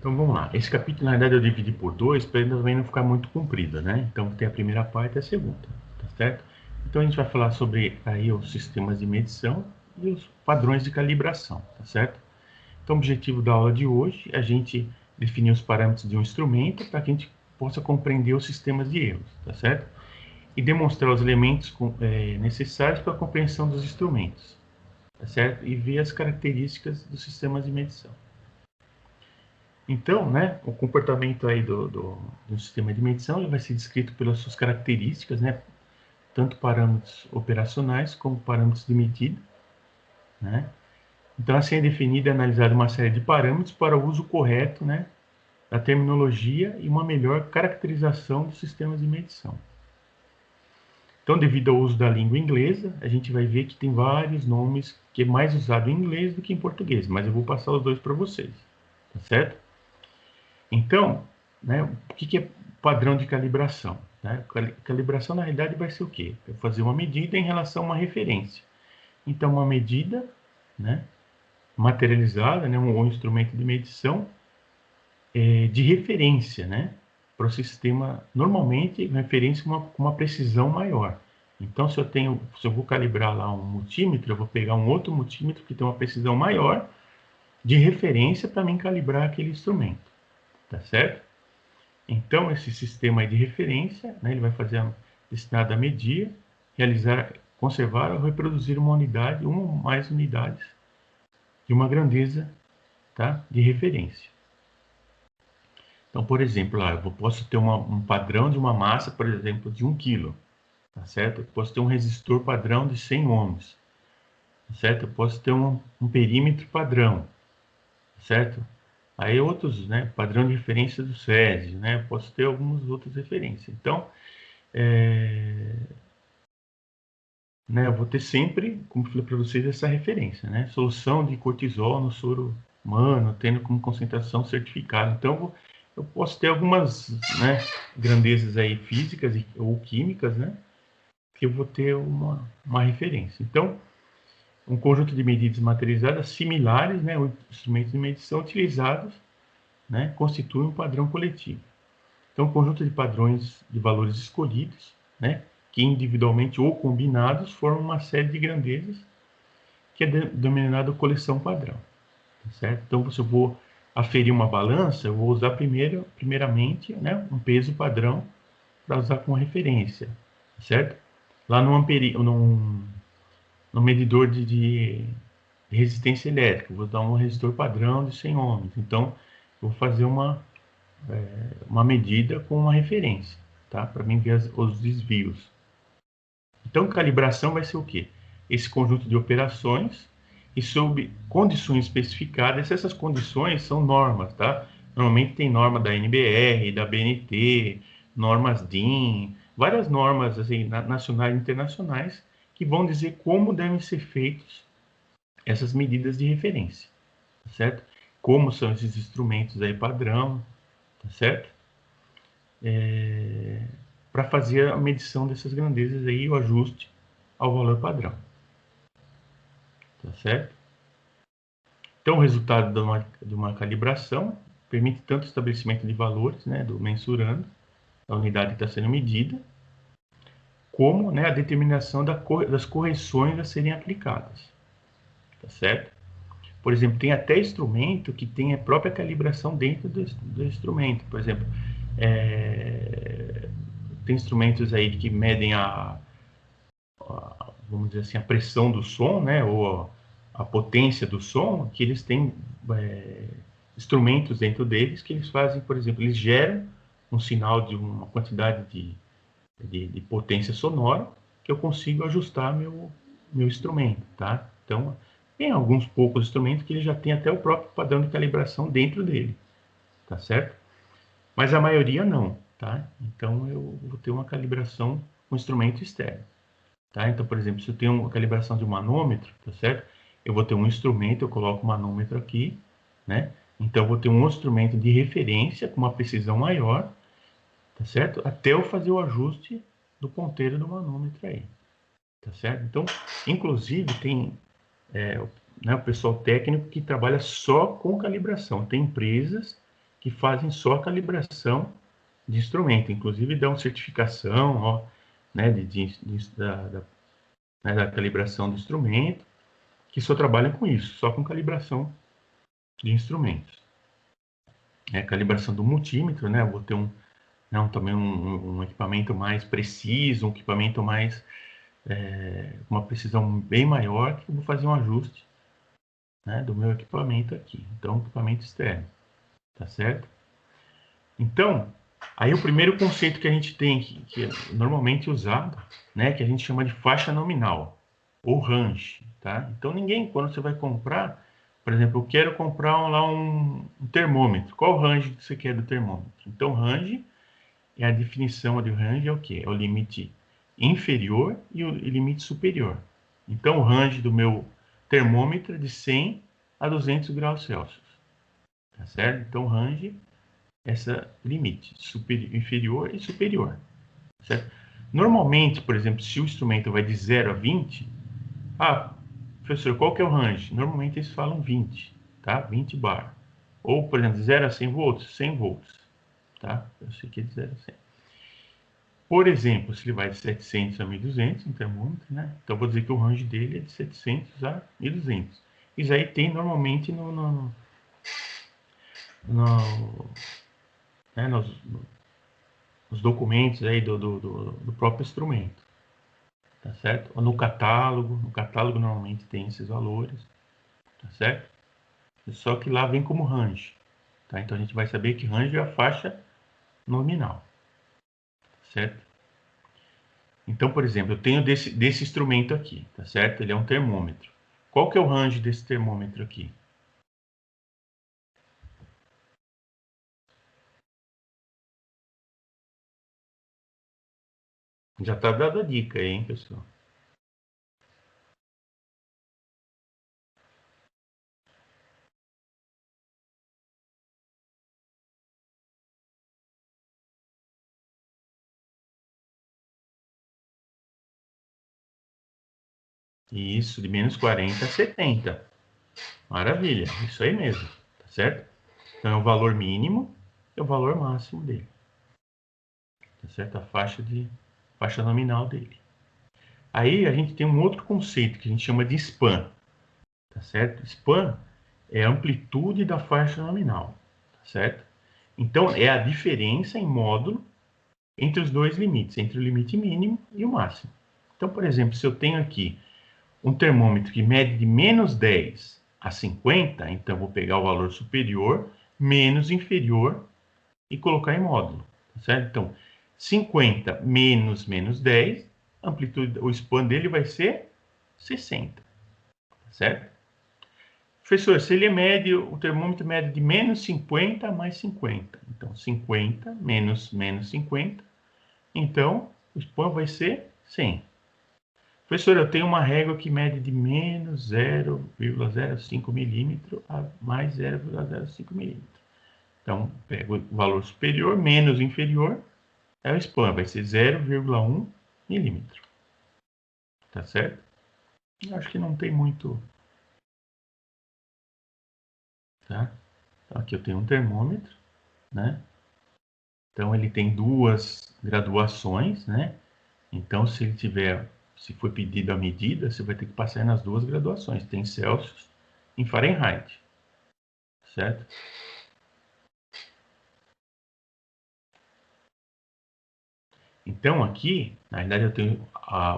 Então vamos lá. Esse capítulo, na verdade, eu dividi por dois para ele também não ficar muito comprido, né? Então tem a primeira parte e a segunda, tá certo? Então a gente vai falar sobre aí os sistemas de medição e os padrões de calibração, tá certo? Então o objetivo da aula de hoje é a gente definir os parâmetros de um instrumento para que a gente possa compreender os sistemas de erros, tá certo? E demonstrar os elementos necessários para a compreensão dos instrumentos, tá certo? E ver as características dos sistemas de medição. Então, né, o comportamento aí do sistema de medição ele vai ser descrito pelas suas características, né, tanto parâmetros operacionais como parâmetros de medida, né. Então, assim é definida e analisada uma série de parâmetros para o uso correto, né, da terminologia e uma melhor caracterização dos sistemas de medição. Então, devido ao uso da língua inglesa, a gente vai ver que tem vários nomes que é mais usado em inglês do que em português, mas eu vou passar os dois para vocês, tá certo? Então, né, o que é padrão de calibração? Né? Calibração, na realidade, vai ser o quê? É fazer uma medida em relação a uma referência. Então, uma medida, né, materializada, né, um instrumento de medição de referência, né, para o sistema, normalmente, referência com uma precisão maior. Então, se eu vou calibrar lá um multímetro, eu vou pegar um outro multímetro que tem uma precisão maior de referência para mim calibrar aquele instrumento, tá certo? Então, esse sistema de referência, né, ele vai fazer destinado a medir, realizar, conservar ou reproduzir uma unidade, uma ou mais unidades de uma grandeza, tá, de referência. Então, por exemplo, lá, eu posso ter um padrão de uma massa, por exemplo, de 1 kg, tá certo? Eu posso ter um resistor padrão de 100 ohms, tá certo? Eu posso ter um perímetro padrão, tá certo? Aí outros, né, padrão de referência do SESI, né? Eu posso ter algumas outras referências. Então, né, eu vou ter sempre, como falei para vocês, essa referência, né? Solução de cortisol no soro humano, tendo como concentração certificada. Então, eu posso ter algumas, né, grandezas aí físicas ou químicas, né? Que eu vou ter uma referência. Então, um conjunto de medidas materializadas similares, né? Os instrumentos de medição utilizados, né? Constituem um padrão coletivo. Então, um conjunto de padrões de valores escolhidos, né, que individualmente ou combinados formam uma série de grandezas que é denominada coleção padrão, tá certo? Então, se eu vou aferir uma balança, eu vou usar primeiramente, né, um peso padrão para usar como referência, tá certo? Lá no medidor de resistência elétrica, eu vou dar um resistor padrão de 100 ohms. Então, eu vou fazer uma medida com uma referência, tá? Para mim ver os desvios. Então, calibração vai ser o quê? Esse conjunto de operações e sob condições especificadas. Essas condições são normas, tá? Normalmente tem norma da NBR, da BNT, normas DIN, várias normas assim, nacionais e internacionais que vão dizer como devem ser feitas essas medidas de referência, tá certo? Como são esses instrumentos aí padrão, tá certo? Para fazer a medição dessas grandezas aí, o ajuste ao valor padrão, tá certo? Então, o resultado de uma calibração permite tanto o estabelecimento de valores, né, do mensurando, a unidade que está sendo medida, como, né, a determinação das correções a serem aplicadas, tá certo? Por exemplo, tem até instrumento que tem a própria calibração dentro do instrumento. Por exemplo, tem instrumentos aí que medem vamos dizer assim, a pressão do som, né, ou a potência do som, que eles têm instrumentos dentro deles que eles fazem, por exemplo, eles geram um sinal de uma quantidade de potência sonora que eu consigo ajustar meu instrumento, tá? Então, tem alguns poucos instrumentos que ele já tem até o próprio padrão de calibração dentro dele, tá certo? Mas a maioria não, tá? Então, eu vou ter uma calibração com instrumento externo. Tá? Então, por exemplo, se eu tenho uma calibração de um manômetro, tá certo? Eu vou ter um instrumento, eu coloco o manômetro aqui, né? Então, eu vou ter um instrumento de referência com uma precisão maior, tá certo? Até eu fazer o ajuste do ponteiro do manômetro aí, tá certo? Então, inclusive, tem né, o pessoal técnico que trabalha só com calibração. Tem empresas que fazem só a calibração de instrumento, inclusive dão certificação, ó, né, da calibração do instrumento, que só trabalham com isso, só com calibração de instrumentos. Calibração do multímetro, né? Eu vou ter também um equipamento mais preciso, um equipamento mais uma precisão bem maior, que eu vou fazer um ajuste, né, do meu equipamento aqui. Então, equipamento externo, tá certo? Então, aí o primeiro conceito que a gente tem, que é normalmente usado, né, que a gente chama de faixa nominal, ou range, tá? Então, quando você vai comprar, por exemplo, eu quero comprar um termômetro. Qual o range que você quer do termômetro? Então, range, a definição de range é o quê? É o limite inferior e o limite superior. Então, o range do meu termômetro é de 100 a 200 graus Celsius. Tá certo? Então, range essa limite inferior e superior. Certo? Normalmente, por exemplo, se o instrumento vai de 0 a 20, professor, qual que é o range? Normalmente eles falam 20, tá? 20 bar. Ou, por exemplo, 0 a 100 volts, 100 volts, tá? Eu sei que é de 0 a 100. Por exemplo, se ele vai de 700 a 1200, um termômetro, né? Então, vou dizer que o range dele é de 700 a 1200. Isso aí tem normalmente nos documentos aí do próprio instrumento, tá certo? Ou no catálogo normalmente tem esses valores, tá certo? Só que lá vem como range, tá? Então, a gente vai saber que range é a faixa nominal, certo? Então, por exemplo, eu tenho desse instrumento aqui, tá certo? Ele é um termômetro. Qual que é o range desse termômetro aqui? Já está dada a dica aí, hein, pessoal? Isso, de menos 40 a 70. Maravilha, isso aí mesmo, tá certo? Então, é o valor mínimo e o valor máximo dele. Tá certo? A faixa nominal dele. Aí a gente tem um outro conceito que a gente chama de span, tá certo? Span é a amplitude da faixa nominal, tá certo? Então, é a diferença em módulo entre os dois limites, entre o limite mínimo e o máximo. Então, por exemplo, se eu tenho aqui um termômetro que mede de menos 10 a 50, então vou pegar o valor superior menos inferior e colocar em módulo, certo? Então, 50 menos 10, amplitude, o span dele vai ser 60, certo? Professor, se ele mede, o termômetro mede de menos 50 a mais 50, então 50 menos 50, então o span vai ser 100. Professor, eu tenho uma régua que mede de menos 0,05 milímetro a mais 0,05 milímetro. Então, pego o valor superior menos o inferior, é o span, vai ser 0,1 milímetro. Tá certo? Eu acho que não tem muito. Tá? Então, aqui eu tenho um termômetro, né? Então, ele tem duas graduações, né? Então, se for pedido a medida, você vai ter que passar nas duas graduações. Tem Celsius em Fahrenheit, certo? Então, aqui, na verdade, eu tenho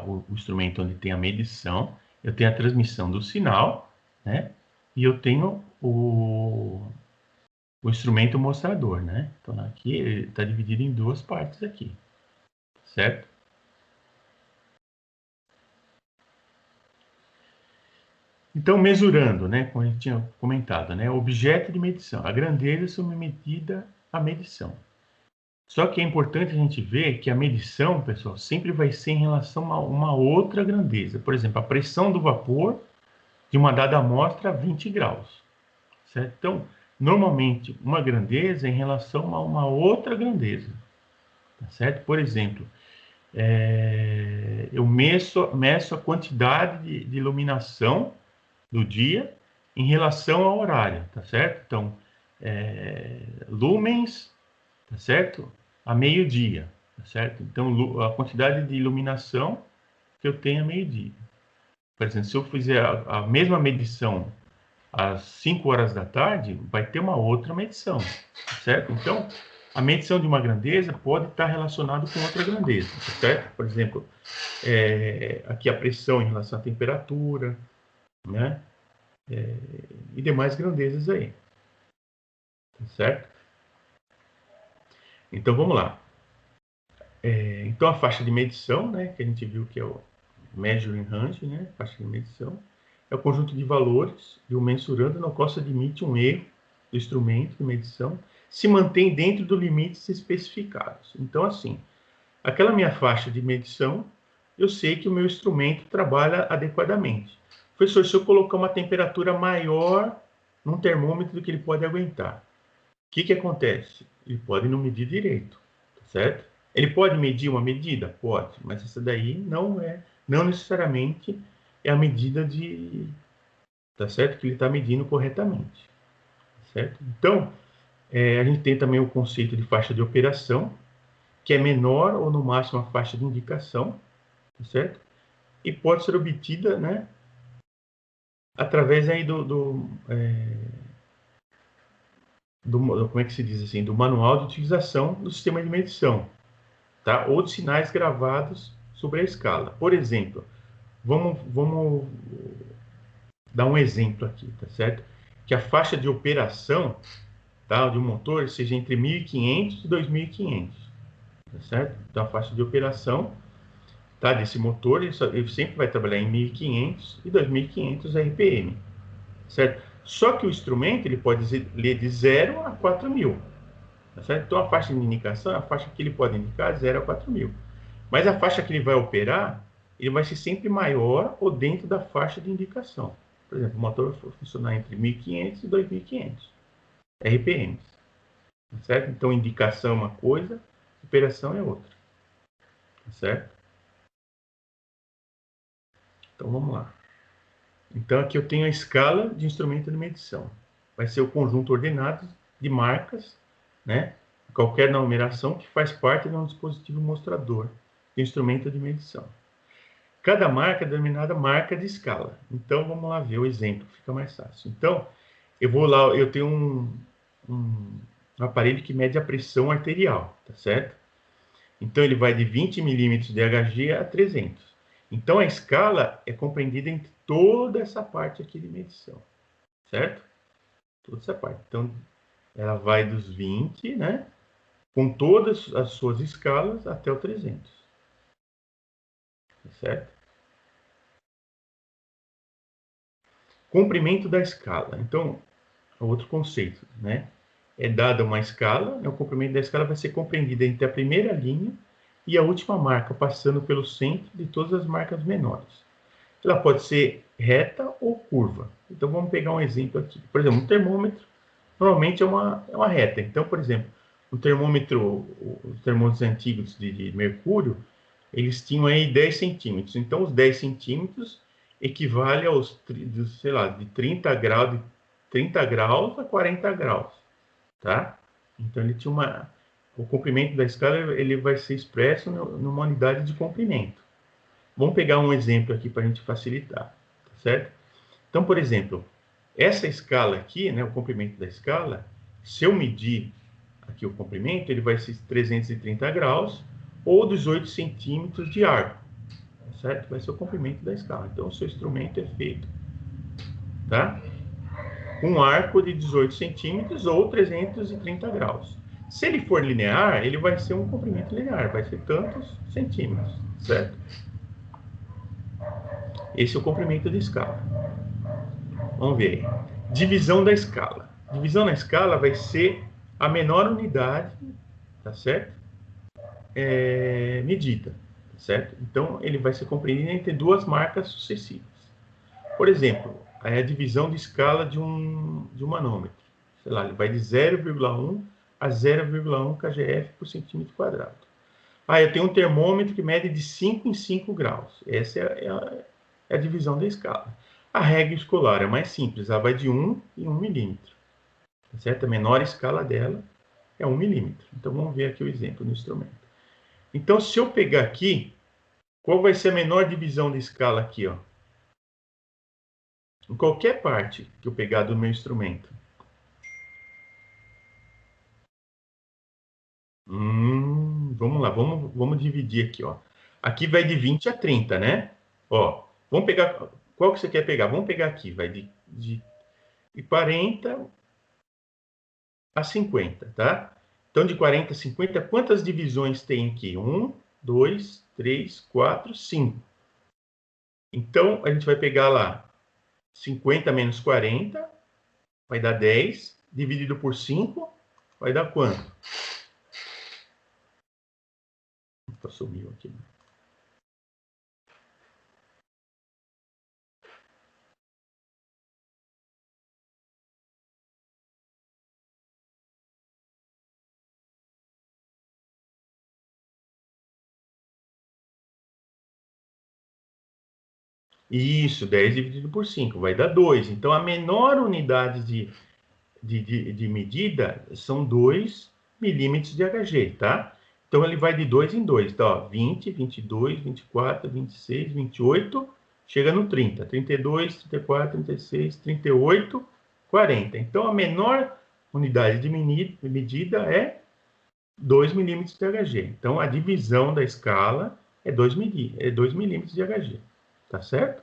o instrumento onde tem a medição, eu tenho a transmissão do sinal, né? E eu tenho o instrumento mostrador, né? Então, aqui ele está dividido em duas partes aqui, certo? Então, mesurando, né? Como a gente tinha comentado, né? Objeto de medição. A grandeza submetida à medição. Só que é importante a gente ver que a medição, pessoal, sempre vai ser em relação a uma outra grandeza. Por exemplo, a pressão do vapor de uma dada amostra a 20 graus, certo? Então, normalmente, uma grandeza é em relação a uma outra grandeza, tá certo? Por exemplo, eu meço a quantidade de iluminação do dia em relação ao horário, tá certo? Então, lumens, tá certo? A meio-dia, tá certo? Então, a quantidade de iluminação que eu tenho a meio-dia. Por exemplo, se eu fizer a mesma medição às 5 horas da tarde, vai ter uma outra medição, certo? Então, a medição de uma grandeza pode estar relacionada com outra grandeza, certo? Por exemplo, aqui a pressão em relação à temperatura, né? E demais grandezas aí, certo? Então, vamos lá. Então, a faixa de medição, né, que a gente viu que é o measuring range, né, faixa de medição, é o conjunto de valores de um mensurando no qual se admite um erro do instrumento de medição, se mantém dentro dos limites especificados. Então, assim, aquela minha faixa de medição, eu sei que o meu instrumento trabalha adequadamente. Professor, se eu colocar uma temperatura maior num termômetro do que ele pode aguentar, o que acontece? Ele pode não medir direito, certo? Ele pode medir uma medida? Pode, mas essa daí não necessariamente é a medida tá certo? Que ele está medindo corretamente, certo? Então, a gente tem também o conceito de faixa de operação, que é menor ou no máximo a faixa de indicação, tá certo? E pode ser obtida, né, através aí como é que se diz assim, do manual de utilização do sistema de medição, tá? Ou de sinais gravados sobre a escala. Por exemplo, vamos dar um exemplo aqui, tá certo? Que a faixa de operação, tá, de um motor seja entre 1.500 e 2.500, tá certo? Então, a faixa de operação, tá, desse motor, ele sempre vai trabalhar em 1.500 e 2.500 RPM, certo? Só que o instrumento, ele pode ler de 0 a 4.000, tá certo? Então, a faixa de indicação é a faixa que ele pode indicar 0 a 4.000. Mas a faixa que ele vai operar, ele vai ser sempre maior ou dentro da faixa de indicação. Por exemplo, o motor vai funcionar entre 1.500 e 2.500 RPM. Certo? Então, indicação é uma coisa, operação é outra. Certo? Então, vamos lá. Então, aqui eu tenho a escala de instrumento de medição. Vai ser o conjunto ordenado de marcas, né? Qualquer numeração que faz parte de um dispositivo mostrador de instrumento de medição. Cada marca é denominada marca de escala. Então, vamos lá ver o exemplo, fica mais fácil. Então, eu vou lá, eu tenho um aparelho que mede a pressão arterial, tá certo? Então, ele vai de 20 milímetros de Hg a 300. Então, a escala é compreendida entre toda essa parte aqui de medição, certo? Toda essa parte. Então, ela vai dos 20, né? Com todas as suas escalas até o 300. Tá certo? Comprimento da escala. Então, outro conceito, né? É dada uma escala, o comprimento da escala vai ser compreendido entre a primeira linha e a última marca, passando pelo centro de todas as marcas menores. Ela pode ser reta ou curva. Então, vamos pegar um exemplo aqui. Por exemplo, um termômetro, normalmente é uma reta. Então, por exemplo, os termômetros antigos de mercúrio, eles tinham aí 10 centímetros. Então, os 10 centímetros equivale aos, sei lá, de 30 graus a 40 graus, tá? Então, ele tinha o comprimento da escala, ele vai ser expresso numa unidade de comprimento. Vamos pegar um exemplo aqui para a gente facilitar, tá certo? Então, por exemplo, essa escala aqui, né, o comprimento da escala, se eu medir aqui o comprimento, ele vai ser 330 graus ou 18 centímetros de arco, tá certo? Vai ser o comprimento da escala. Então, o seu instrumento é feito, tá? Um arco de 18 centímetros ou 330 graus. Se ele for linear, ele vai ser um comprimento linear, vai ser tantos centímetros, certo? Esse é o comprimento da escala. Vamos ver. Divisão da escala. Divisão na escala vai ser a menor unidade, tá certo? Medida, tá certo? Então, ele vai ser compreendido entre duas marcas sucessivas. Por exemplo, a divisão de escala de um manômetro. Sei lá, ele vai de 0,1 a 0,1 kgf por centímetro quadrado. Eu tenho um termômetro que mede de 5 em 5 graus. Essa é a divisão da escala. A regra escolar é mais simples, ela vai de 1 em 1 milímetro. tá certo? A menor escala dela é 1 milímetro. Então, vamos ver aqui o exemplo do instrumento. Então, se eu pegar aqui, qual vai ser a menor divisão de escala aqui, ó? Em qualquer parte que eu pegar do meu instrumento. Vamos lá, vamos dividir aqui, ó. Aqui vai de 20 a 30, né? Ó, vamos pegar, qual que você quer pegar? Vamos pegar aqui, vai de 40 a 50, tá? Então, de 40 a 50, quantas divisões tem aqui? 1, 2, 3, 4, 5. Então, a gente vai pegar lá 50 menos 40, vai dar 10, dividido por 5, vai dar quanto? Opa, sumiu aqui. Isso, 10 dividido por 5, vai dar 2. Então, a menor unidade de medida são 2 milímetros de Hg, tá? Então, ele vai de 2 em 2. Tá, ó, 20, 22, 24, 26, 28, chega no 30. 32, 34, 36, 38, 40. Então, a menor unidade de medida é 2 milímetros de Hg. Então, a divisão da escala é 2 milímetros de Hg. Tá certo?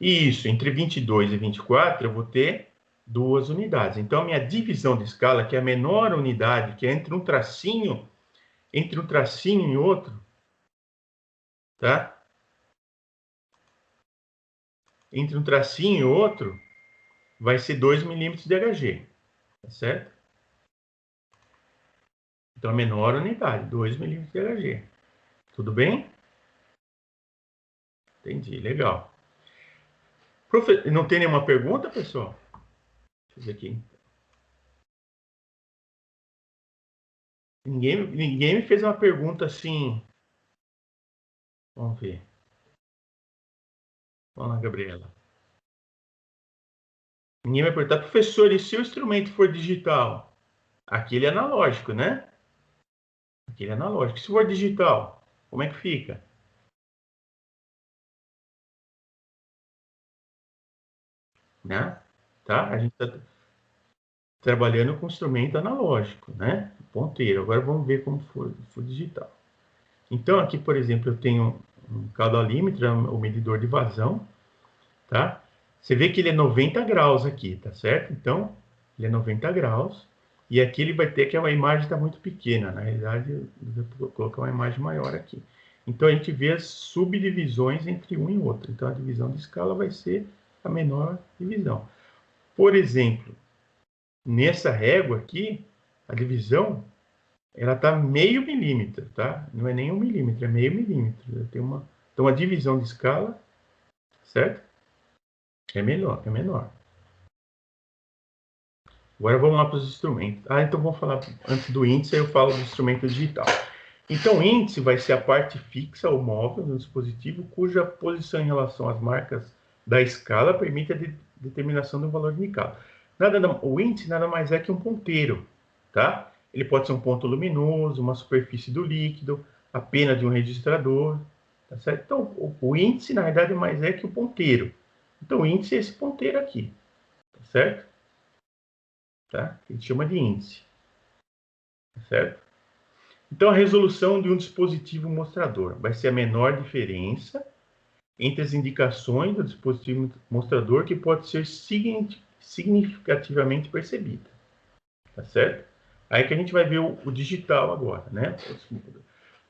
Isso, entre 22 e 24 eu vou ter 2 unidades. Então, a minha divisão de escala, que é a menor unidade, que é entre um tracinho e outro, tá? Entre um tracinho e outro, vai ser 2 milímetros de Hg, tá certo? Então, a menor unidade, 2 milímetros de Hg. Tudo bem? Entendi, legal. Não tem nenhuma pergunta, pessoal? Deixa eu ver aqui. Ninguém me fez uma pergunta assim. Vamos ver. Vamos lá, Gabriela. Ninguém vai perguntar, professor, e se o instrumento for digital? Aquele é analógico, né? Aquele é analógico. Se for digital, como é que fica? Né? Tá? A gente está trabalhando com instrumento analógico, né? Ponteiro. Agora vamos ver como for digital. Então, aqui, por exemplo, eu tenho um caudalímetro, o medidor de vazão, tá? Você vê que ele é 90 graus aqui, tá certo? Então, ele é 90 graus. E aqui ele vai ter que a imagem está muito pequena. Na realidade, eu vou colocar uma imagem maior aqui. Então, a gente vê as subdivisões entre um e outro. Então, a divisão de escala vai ser a menor divisão. Por exemplo, nessa régua aqui, a divisão ela está meio milímetro, tá? Não é nem 1 milímetro, é meio milímetro. Então, a divisão de escala, certo? É menor. Agora vamos lá para os instrumentos. Então vamos falar antes do índice, aí eu falo do instrumento digital. Então, o índice vai ser a parte fixa ou móvel do dispositivo, cuja posição em relação às marcas da escala permite a determinação do valor indicado. O índice nada mais é que um ponteiro, tá? Ele pode ser um ponto luminoso, uma superfície do líquido, a pena de um registrador, tá certo? Então, o índice, na verdade, mais é que o ponteiro. Então, o índice é esse ponteiro aqui, tá certo? Tá? A gente chama de índice, tá certo? Então, a resolução de um dispositivo mostrador vai ser a menor diferença entre as indicações do dispositivo mostrador que pode ser significativamente percebida, tá certo? Aí que a gente vai ver o digital agora, né?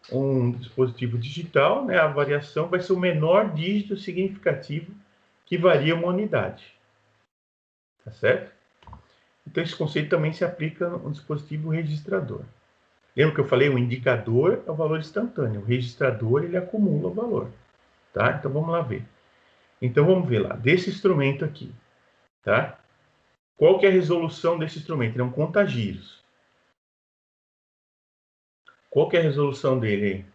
Um dispositivo digital, né? A variação vai ser o menor dígito significativo que varia uma unidade, tá certo? Então, esse conceito também se aplica no dispositivo registrador. Lembra que eu falei? O indicador é o valor instantâneo. O registrador, ele acumula o valor. Tá? Então, vamos lá ver. Então, vamos ver lá, desse instrumento aqui, tá? Qual que é a resolução desse instrumento? Ele é um contagiros. Qual que é a resolução dele aí?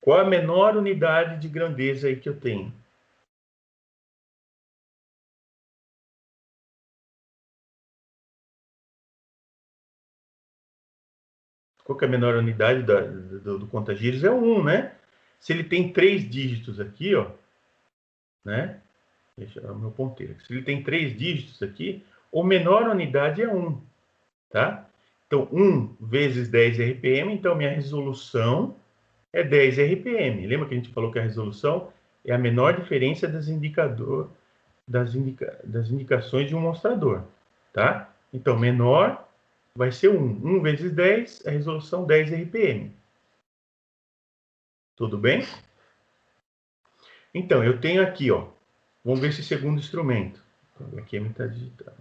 Qual a menor unidade de grandeza aí que eu tenho? Qual que é a menor unidade do contagiros? É 1, né? Se ele tem 3 dígitos aqui, ó, né? Deixa eu ver o meu ponteiro. Se ele tem 3 dígitos aqui, a menor unidade é 1, tá? Então, 1 vezes 10 RPM, então minha resolução é 10 RPM. Lembra que a gente falou que a resolução é a menor diferença das indicações de um mostrador, tá? Então, menor vai ser 1. 1 vezes 10, a resolução 10 RPM. Tudo bem? Então, eu tenho aqui, ó. Vamos ver esse segundo instrumento. Aqui é metade digital.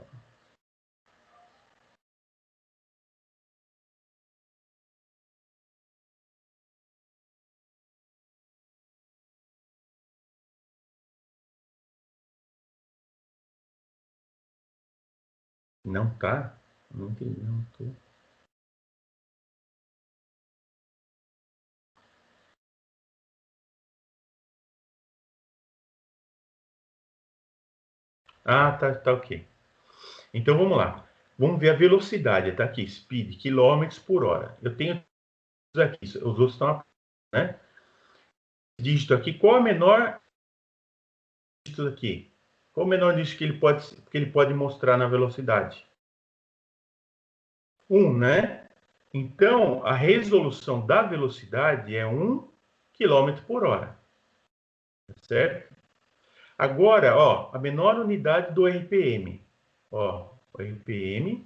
Não tá? Não entendi, não tô. Ah, tá ok. Então vamos lá. Vamos ver a velocidade, tá aqui, speed, quilômetros por hora. Eu tenho aqui, os outros estão, né? Dígito aqui, qual a menor dígito aqui? Qual o menor dígito que ele pode mostrar na velocidade? 1, né? Então, a resolução da velocidade é 1 km por hora, certo? Agora, ó, a menor unidade do RPM. Ó, o RPM,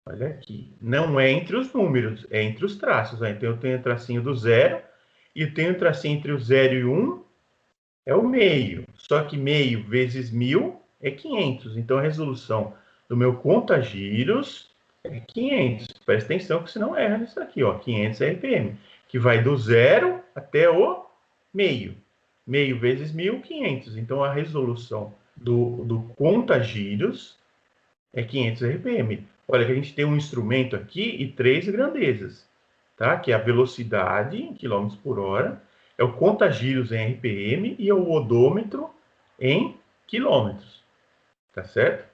olha aqui. Não é entre os números, é entre os traços. Ó. Então, eu tenho o tracinho do 0 e eu tenho o tracinho entre o 0 e 1, é o meio. Só que meio vezes 1000 é 500. Então, a resolução do meu contagiros é 500. Presta atenção que você não erra nisso aqui, ó. 500 RPM, que vai do 0 até o meio. Meio vezes 1000, 500. Então, a resolução do contagiros é 500 RPM. Olha que a gente tem um instrumento aqui e 3 grandezas, tá? Que é a velocidade em quilômetros por hora, é o contagiros em RPM e é o odômetro em quilômetros, tá certo?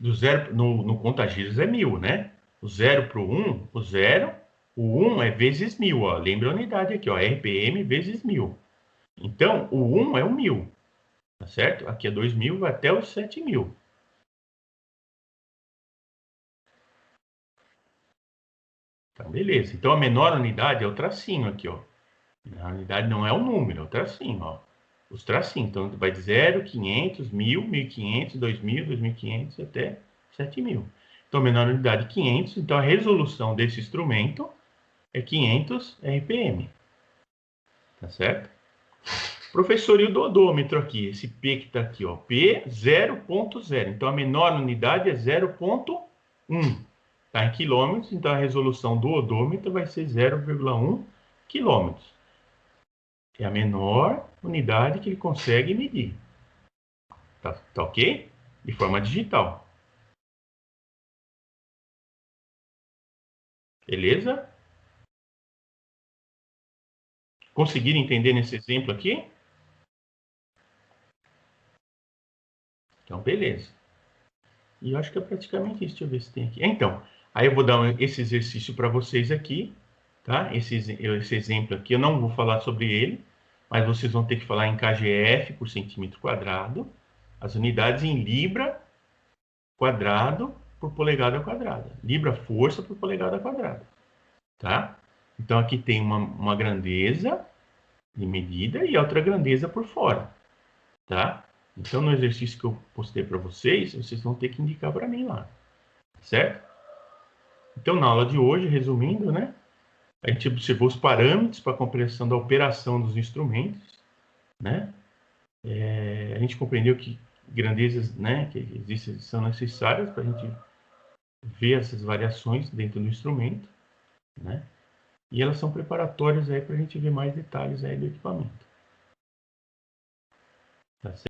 Do zero, no contagiros é 1000, né? O 0 para o 1, o 1 é vezes 1000, ó. Lembra a unidade aqui, ó, RPM vezes 1000. Então, o 1 é o 1000, tá certo? Aqui é 2000, vai até os 7000. Então, beleza. Então, a menor unidade é o tracinho aqui, ó. A unidade não é o número, é o tracinho, ó. Os tracinhos. Então, vai de 0, 500, 1000, 1500, 2000, 2500 até 7000. Então, a menor unidade 500. Então, a resolução desse instrumento é 500 RPM. Tá certo? Professor, e o odômetro aqui? Esse P que está aqui, ó. P 0.0. Então, a menor unidade é 0.1. Está em quilômetros, então a resolução do odômetro vai ser 0,1 quilômetros. É a menor unidade que ele consegue medir. Tá ok? De forma digital. Beleza? Conseguiram entender nesse exemplo aqui? Então, beleza. E eu acho que é praticamente isso. Deixa eu ver se tem aqui. Então, aí eu vou dar esse exercício para vocês aqui, tá? Esse exemplo aqui, eu não vou falar sobre ele, mas vocês vão ter que falar em kgf por centímetro quadrado, as unidades em libra quadrado por polegada quadrada. Libra força por polegada quadrada, tá? Então, aqui tem uma grandeza de medida e outra grandeza por fora, tá? Então, no exercício que eu postei para vocês, vocês vão ter que indicar para mim lá, certo? Então, na aula de hoje, resumindo, né? A gente observou os parâmetros para a compreensão da operação dos instrumentos, né? A gente compreendeu que grandezas, né, que existem, são necessárias para a gente ver essas variações dentro do instrumento, né? E elas são preparatórias aí para a gente ver mais detalhes aí do equipamento. Tá certo?